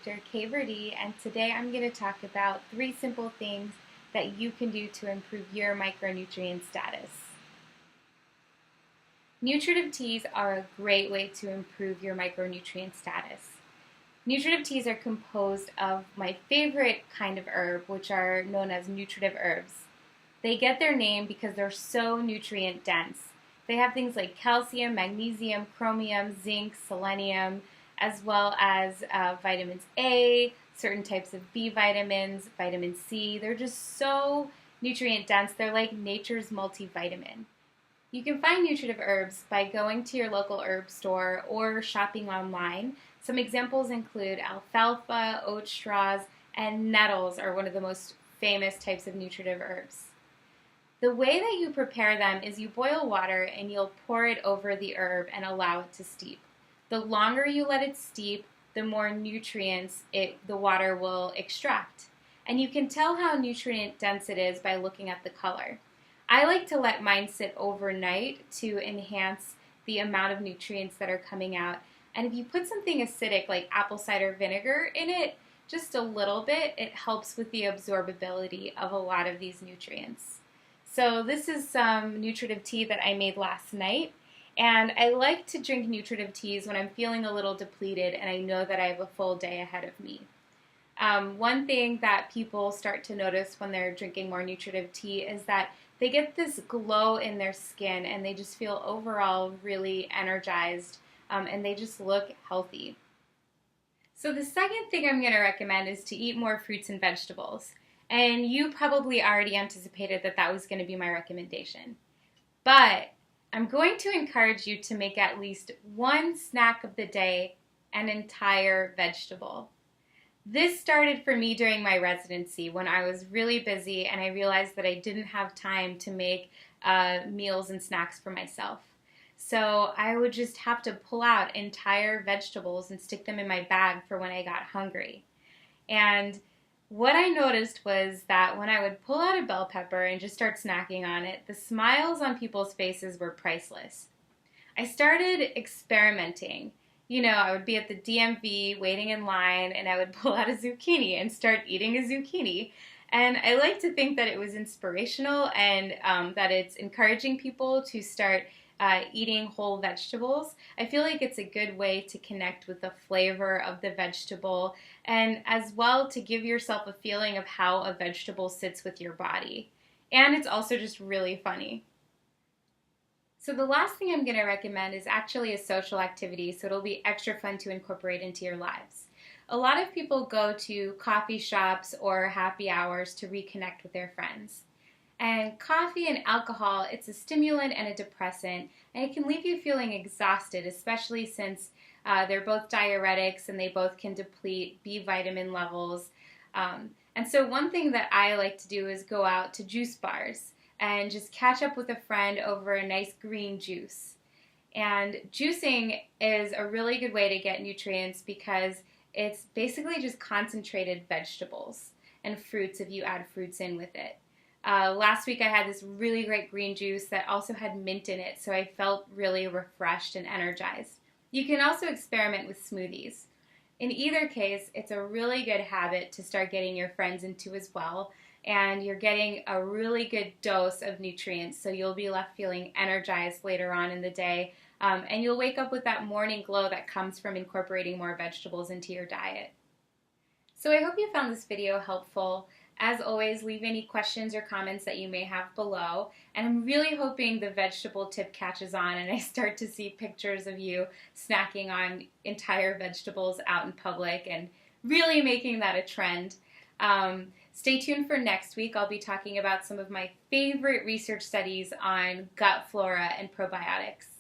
Dr. Virdee, and today I'm going to talk about 3 simple things that you can do to improve your micronutrient status. Nutritive teas are a great way to improve your micronutrient status. Nutritive teas are composed of my favorite kind of herb, which are known as nutritive herbs. They get their name because they're so nutrient dense. They have things like calcium, magnesium, chromium, zinc, selenium, as well as vitamins A, certain types of B vitamins, vitamin C. They're just so nutrient dense. They're like nature's multivitamin. You can find nutritive herbs by going to your local herb store or shopping online. Some examples include alfalfa, oat straws, and nettles are one of the most famous types of nutritive herbs. The way that you prepare them is you boil water and you'll pour it over the herb and allow it to steep. The longer you let it steep, the more nutrients the water will extract. And you can tell how nutrient dense it is by looking at the color. I like to let mine sit overnight to enhance the amount of nutrients that are coming out. And if you put something acidic like apple cider vinegar in it, just a little bit, it helps with the absorbability of a lot of these nutrients. So this is some nutritive tea that I made last night. And I like to drink nutritive teas when I'm feeling a little depleted and I know that I have a full day ahead of me. One thing that people start to notice when they're drinking more nutritive tea is that they get this glow in their skin and they just feel overall really energized and they just look healthy. So the second thing I'm going to recommend is to eat more fruits and vegetables. And you probably already anticipated that that was going to be my recommendation. But I'm going to encourage you to make at least one snack of the day an entire vegetable. This started for me during my residency when I was really busy and I realized that I didn't have time to make meals and snacks for myself. So I would just have to pull out entire vegetables and stick them in my bag for when I got hungry. And what I noticed was that when I would pull out a bell pepper and just start snacking on it, the smiles on people's faces were priceless. I started experimenting. I would be at the DMV waiting in line and I would pull out a zucchini and start eating a zucchini. And I like to think that it was inspirational and that it's encouraging people to start eating whole vegetables. I feel like it's a good way to connect with the flavor of the vegetable and as well to give yourself a feeling of how a vegetable sits with your body. And it's also just really funny. So the last thing I'm going to recommend is actually a social activity, so it'll be extra fun to incorporate into your lives. A lot of people go to coffee shops or happy hours to reconnect with their friends. And coffee and alcohol, it's a stimulant and a depressant, and it can leave you feeling exhausted, especially since they're both diuretics and they both can deplete B vitamin levels. And so one thing that I like to do is go out to juice bars and just catch up with a friend over a nice green juice. And juicing is a really good way to get nutrients because it's basically just concentrated vegetables and fruits if you add fruits in with it. Last week I had this really great green juice that also had mint in it, so I felt really refreshed and energized. You can also experiment with smoothies. In either case, it's a really good habit to start getting your friends into as well, and you're getting a really good dose of nutrients, so you'll be left feeling energized later on in the day, and you'll wake up with that morning glow that comes from incorporating more vegetables into your diet. So I hope you found this video helpful. As always, leave any questions or comments that you may have below. And I'm really hoping the vegetable tip catches on and I start to see pictures of you snacking on entire vegetables out in public and really making that a trend. Stay tuned for next week. I'll be talking about some of my favorite research studies on gut flora and probiotics.